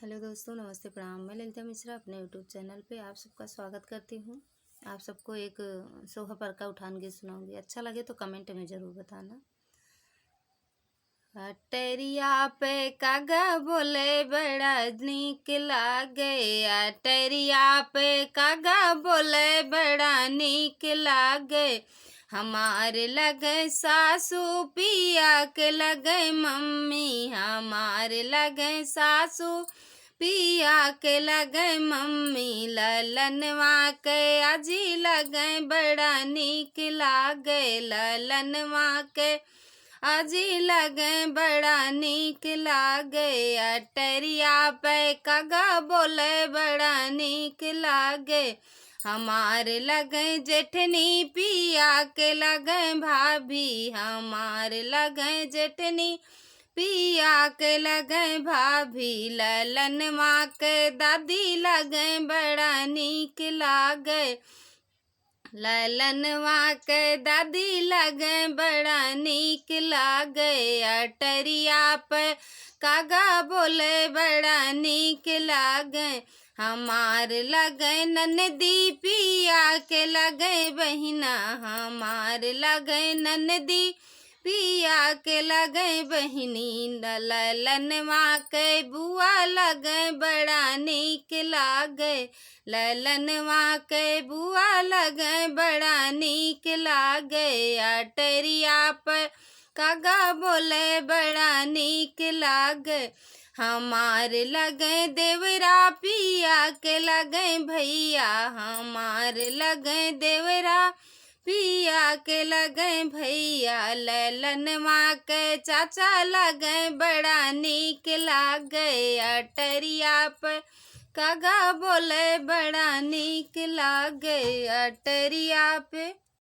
Hello दोस्तों, नमस्ते, प्रणाम। मैं ललिता मिश्रा अपने यूट्यूब चैनल पे आप सबका स्वागत करती हूँ। आप सबको एक सोहा परका उठान गीत सुनाऊंगी। अच्छा लगे तो कमेंट में ज़रूर बताना। अटरिया पे कागा बोले बड़ा नीक लागे, अटरिया पे कागा बोले बड़ा नीक लागे। हमारे लगे सासू पिया के लगे मम्मी, हमारे लगे सासू पिया के लगे मम्मी। ललनवा के अजी लगे बड़ा नीक लागे, ललनवा के अजी लगे बड़ा नीक लागे। अटरिया पे कागा बोले बड़ा नीक लागे। हमारे लगे जेठनी पिया के लगे भाभी, हमारे लगे जेठनी पिया के लगे भाभी। ललनवा के दादी लगे बड़ा नीक लागे, ललनवा के दादी लगे बड़ा नीक लागे। अटरिया पे कागा बोले बड़ा नीक लागे। हमार लगे ननदी पिया के लगे बहिना, हमार लगे ननदी पिया के लगे बहिनी। ललनवा के बुआ लगे बड़ा नीक लागे, ललनवा के बुआ लगे बड़ा नीक लागे। अटरिया पर कागा बोले बड़ा नीक लागे। हमारे लगे देवरा पिया के लगे भैया, हमारे लगे देवरा पिया के लगे भैया। ललनवा के चाचा लगे बड़ा नीक लागे। अटरिया पे कागा बोले बड़ा नीक लागे, अटरिया पे।